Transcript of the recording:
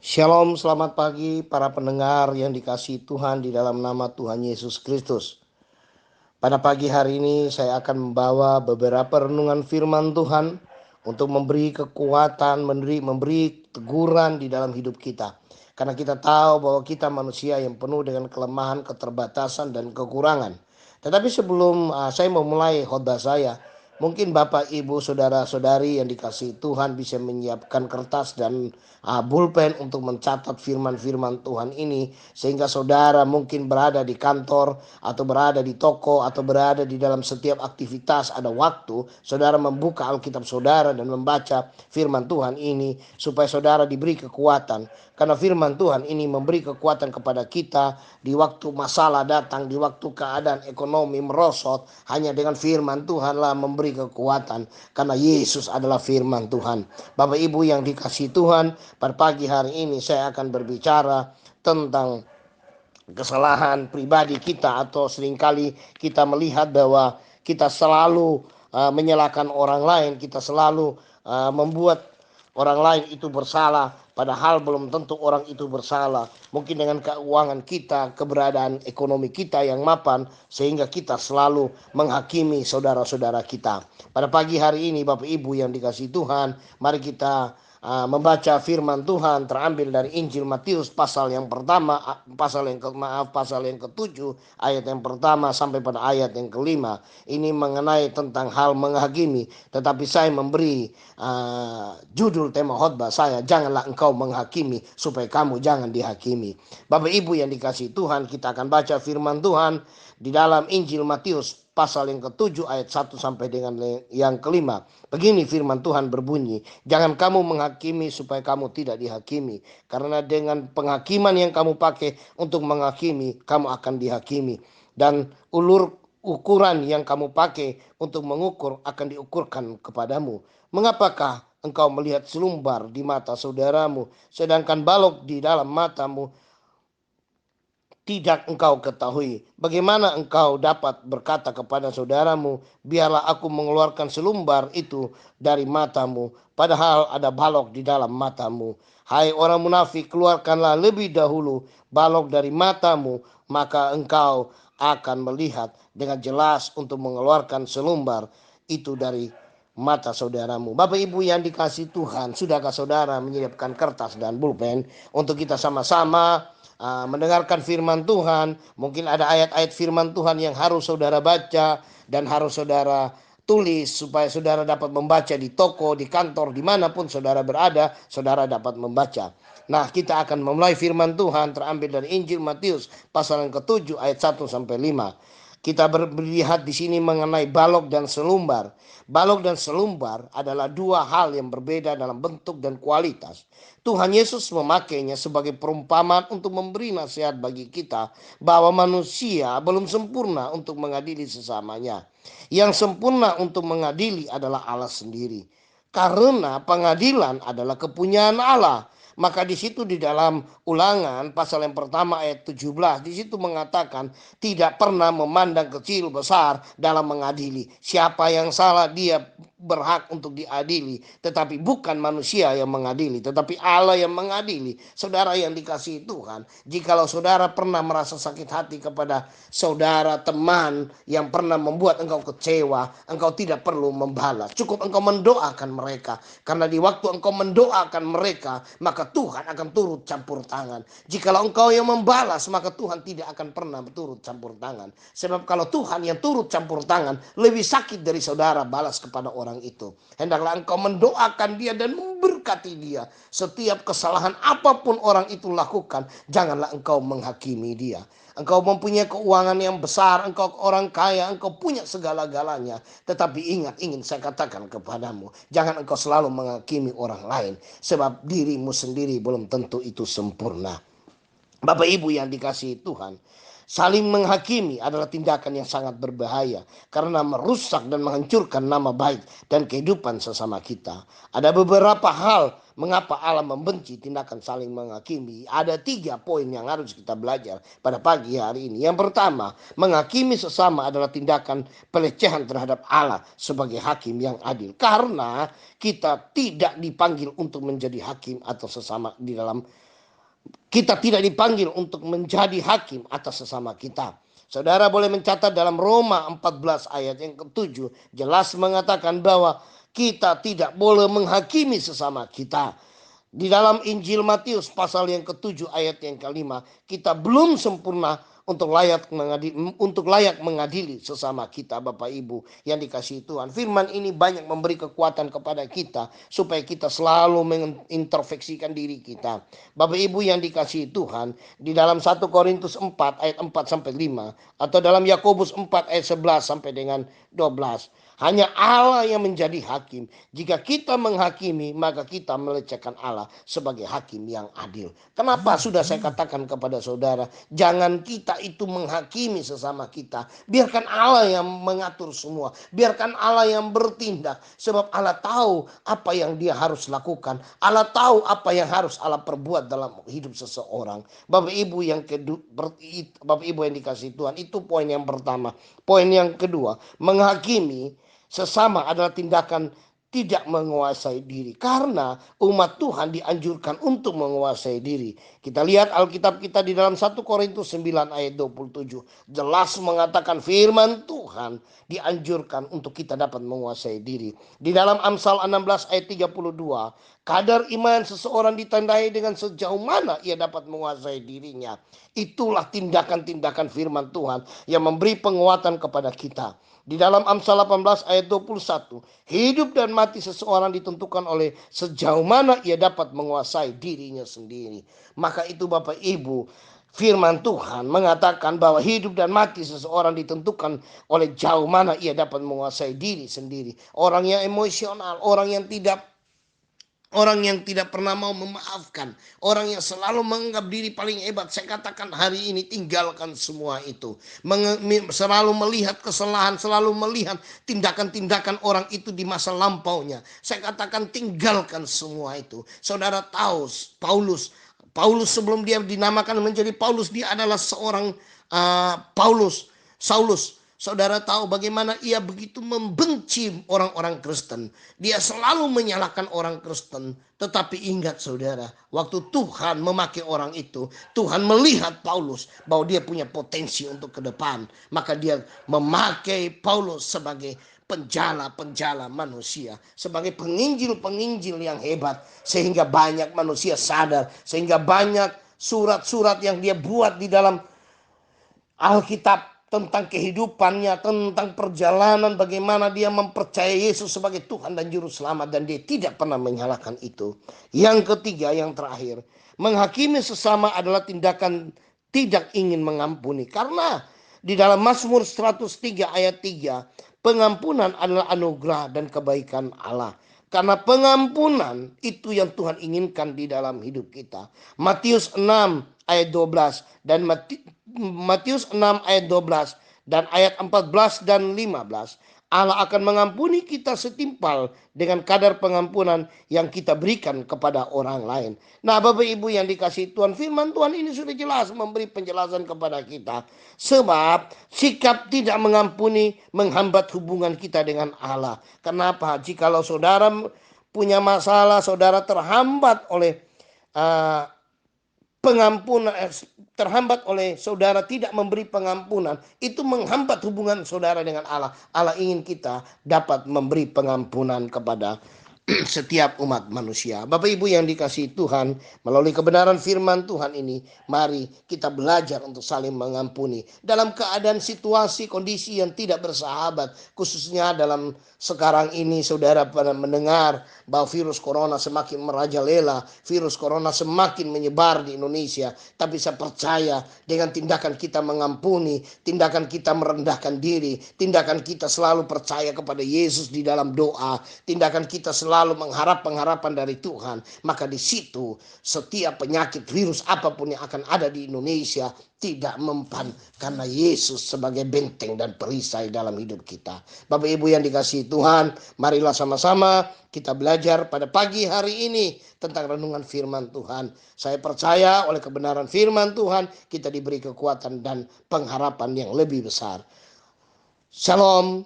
Shalom, selamat pagi para pendengar yang dikasihi Tuhan di dalam nama Tuhan Yesus Kristus. Pada pagi hari ini saya akan membawa beberapa renungan firman Tuhan untuk memberi kekuatan, memberi teguran di dalam hidup kita. Karena kita tahu bahwa kita manusia yang penuh dengan kelemahan, keterbatasan, dan kekurangan. Tetapi sebelum saya memulai khotbah saya, mungkin Bapak, Ibu, Saudara-saudari yang dikasihi Tuhan bisa menyiapkan kertas dan pulpen untuk mencatat firman-firman Tuhan ini. Sehingga saudara mungkin berada di kantor atau berada di toko atau berada di dalam setiap aktivitas, ada waktu saudara membuka Alkitab saudara dan membaca firman Tuhan ini supaya saudara diberi kekuatan. Karena firman Tuhan ini memberi kekuatan kepada kita di waktu masalah datang, di waktu keadaan ekonomi merosot. Hanya dengan firman Tuhanlah memberi kekuatan, karena Yesus adalah firman Tuhan. Bapak Ibu yang dikasihi Tuhan, pada pagi hari ini saya akan berbicara tentang kesalahan pribadi kita, atau seringkali kita melihat bahwa kita selalu menyalahkan orang lain, kita selalu membuat orang lain itu bersalah, padahal belum tentu orang itu bersalah. Mungkin dengan keuangan kita, keberadaan ekonomi kita yang mapan, sehingga kita selalu menghakimi saudara-saudara kita. Pada pagi hari ini Bapak Ibu yang dikasihi Tuhan, mari kita membaca firman Tuhan terambil dari Injil Matius pasal yang pertama, pasal yang ketujuh, ayat yang pertama sampai pada ayat yang kelima. Ini mengenai tentang hal menghakimi, tetapi saya memberi judul tema khotbah saya, janganlah engkau menghakimi supaya kamu jangan dihakimi. Bapak Ibu yang dikasihi Tuhan, kita akan baca firman Tuhan di dalam Injil Matius pasal yang ketujuh ayat 1 sampai dengan yang kelima. Begini firman Tuhan berbunyi, jangan kamu menghakimi supaya kamu tidak dihakimi. Karena dengan penghakiman yang kamu pakai untuk menghakimi, kamu akan dihakimi. Dan ukuran yang kamu pakai untuk mengukur akan diukurkan kepadamu. Mengapakah engkau melihat selumbar di mata saudaramu, sedangkan balok di dalam matamu tidak engkau ketahui? Bagaimana engkau dapat berkata kepada saudaramu, biarlah aku mengeluarkan selumbar itu dari matamu, padahal ada balok di dalam matamu? Hai orang munafik, keluarkanlah lebih dahulu balok dari matamu, maka engkau akan melihat dengan jelas untuk mengeluarkan selumbar itu dari mata saudaramu. Bapak Ibu yang dikasihi Tuhan, sudahkah saudara menyiapkan kertas dan pulpen untuk kita sama-sama mendengarkan firman Tuhan? Mungkin ada ayat-ayat firman Tuhan yang harus saudara baca dan harus saudara tulis supaya saudara dapat membaca di toko, di kantor, dimanapun saudara berada, saudara dapat membaca. Nah, kita akan memulai firman Tuhan terambil dari Injil Matius pasal yang ketujuh ayat 1 sampai 5. Kita melihat di sini mengenai balok dan selumbar. Balok dan selumbar adalah dua hal yang berbeda dalam bentuk dan kualitas. Tuhan Yesus memakainya sebagai perumpamaan untuk memberi nasihat bagi kita bahwa manusia belum sempurna untuk mengadili sesamanya. Yang sempurna untuk mengadili adalah Allah sendiri. Karena pengadilan adalah kepunyaan Allah. Maka di situ di dalam Ulangan pasal yang pertama ayat 17, di situ mengatakan tidak pernah memandang kecil besar dalam mengadili. Siapa yang salah dia berhak untuk diadili, tetapi bukan manusia yang mengadili, tetapi Allah yang mengadili. Saudara yang dikasihi Tuhan, jikalau saudara pernah merasa sakit hati kepada saudara, teman yang pernah membuat engkau kecewa, engkau tidak perlu membalas. Cukup engkau mendoakan mereka, karena di waktu engkau mendoakan mereka, maka Tuhan akan turut campur tangan. Jikalau engkau yang membalas, maka Tuhan tidak akan pernah turut campur tangan. Sebab kalau Tuhan yang turut campur tangan, lebih sakit dari saudara balas kepada orang itu. Hendaklah engkau mendoakan dia dan memberkati dia. Setiap kesalahan apapun orang itu lakukan, janganlah engkau menghakimi dia. Engkau mempunyai keuangan yang besar, engkau orang kaya, engkau punya segala-galanya. Tetapi ingat, ingin saya katakan kepadamu, jangan engkau selalu menghakimi orang lain, sebab dirimu sendiri belum tentu itu sempurna. Bapak Ibu yang dikasihi Tuhan, saling menghakimi adalah tindakan yang sangat berbahaya karena merusak dan menghancurkan nama baik dan kehidupan sesama kita. Ada beberapa hal mengapa Allah membenci tindakan saling menghakimi. Ada 3 poin yang harus kita belajar pada pagi hari ini. Yang pertama, menghakimi sesama adalah tindakan pelecehan terhadap Allah sebagai hakim yang adil. Karena kita tidak dipanggil untuk menjadi hakim atau sesama di dalam Kita tidak dipanggil untuk menjadi hakim atas sesama kita. Saudara boleh mencatat dalam Roma 14 ayat yang ke-7 jelas mengatakan bahwa kita tidak boleh menghakimi sesama kita. Di dalam Injil Matius pasal yang ke-7 ayat yang ke-5, kita belum sempurna untuk layak mengadili sesama kita, Bapak Ibu yang dikasihi Tuhan. Firman ini banyak memberi kekuatan kepada kita supaya kita selalu mengintrospeksikan diri kita. Bapak Ibu yang dikasihi Tuhan, di dalam 1 Korintus 4 ayat 4 sampai 5 atau dalam Yakobus 4 ayat 11 sampai dengan 12. Hanya Allah yang menjadi hakim. Jika kita menghakimi, maka kita melecehkan Allah sebagai hakim yang adil. Kenapa sudah saya katakan kepada saudara, jangan kita itu menghakimi sesama kita. Biarkan Allah yang mengatur semua. Biarkan Allah yang bertindak. Sebab Allah tahu apa yang dia harus lakukan. Allah tahu apa yang harus Allah perbuat dalam hidup seseorang. Bapak Ibu yang dikasihi Tuhan, itu poin yang pertama. Poin yang kedua, menghakimi sesama adalah tindakan tidak menguasai diri. Karena umat Tuhan dianjurkan untuk menguasai diri. Kita lihat Alkitab kita di dalam 1 Korintus 9 ayat 27. Jelas mengatakan firman Tuhan dianjurkan untuk kita dapat menguasai diri. Di dalam Amsal 16 ayat 32. Kadar iman seseorang ditandai dengan sejauh mana ia dapat menguasai dirinya. Itulah tindakan-tindakan firman Tuhan yang memberi penguatan kepada kita. Di dalam Amsal 18 ayat 21, hidup dan mati seseorang ditentukan oleh sejauh mana ia dapat menguasai dirinya sendiri. Maka itu Bapak Ibu, firman Tuhan mengatakan bahwa hidup dan mati seseorang ditentukan oleh jauh mana ia dapat menguasai diri sendiri. Orang yang emosional, orang yang tidak pernah mau memaafkan, orang yang selalu menganggap diri paling hebat. Saya katakan hari ini tinggalkan semua itu. Selalu melihat kesalahan, selalu melihat tindakan-tindakan orang itu di masa lampaunya. Saya katakan tinggalkan semua itu. Saudara tahu Paulus sebelum dia dinamakan menjadi Paulus, dia adalah seorang Saulus. Saudara tahu bagaimana ia begitu membenci orang-orang Kristen. Dia selalu menyalahkan orang Kristen. Tetapi ingat saudara, waktu Tuhan memakai orang itu, Tuhan melihat Paulus bahwa dia punya potensi untuk ke depan. Maka dia memakai Paulus sebagai penjala manusia, sebagai penginjil yang hebat, sehingga banyak manusia sadar, sehingga banyak surat-surat yang dia buat di dalam Alkitab tentang kehidupannya, tentang perjalanan bagaimana dia mempercayai Yesus sebagai Tuhan dan Juru Selamat, dan dia tidak pernah menyalahkan itu. Yang ketiga, yang terakhir, menghakimi sesama adalah tindakan tidak ingin mengampuni. Karena di dalam Mazmur 103 ayat 3, pengampunan adalah anugerah dan kebaikan Allah. Karena pengampunan itu yang Tuhan inginkan di dalam hidup kita. Matius 6 ayat 12 dan Matius 6 ayat 12 dan ayat 14 dan 15. Allah akan mengampuni kita setimpal dengan kadar pengampunan yang kita berikan kepada orang lain. Nah, Bapak Ibu yang dikasihi Tuhan, firman Tuhan ini sudah jelas memberi penjelasan kepada kita. Sebab sikap tidak mengampuni menghambat hubungan kita dengan Allah. Kenapa? Jikalau saudara punya masalah, saudara terhambat oleh pengampunan, terhambat oleh saudara tidak memberi pengampunan, itu menghambat hubungan saudara dengan Allah. Allah ingin kita dapat memberi pengampunan kepada setiap umat manusia. Bapak Ibu yang dikasihi Tuhan, melalui kebenaran firman Tuhan ini, mari kita belajar untuk saling mengampuni dalam keadaan situasi kondisi yang tidak bersahabat, khususnya dalam sekarang ini. Saudara pada mendengar bahwa virus corona semakin merajalela, virus corona semakin menyebar di Indonesia, tapi saya percaya dengan tindakan kita mengampuni, tindakan kita merendahkan diri, tindakan kita selalu percaya kepada Yesus di dalam doa, tindakan kita selalu mengharap pengharapan dari Tuhan, maka di situ setiap penyakit virus apapun yang akan ada di Indonesia tidak mempan, karena Yesus sebagai benteng dan perisai dalam hidup kita. Bapak Ibu yang dikasihi Tuhan, marilah sama-sama kita belajar pada pagi hari ini tentang renungan firman Tuhan. Saya percaya oleh kebenaran firman Tuhan kita diberi kekuatan dan pengharapan yang lebih besar. Shalom.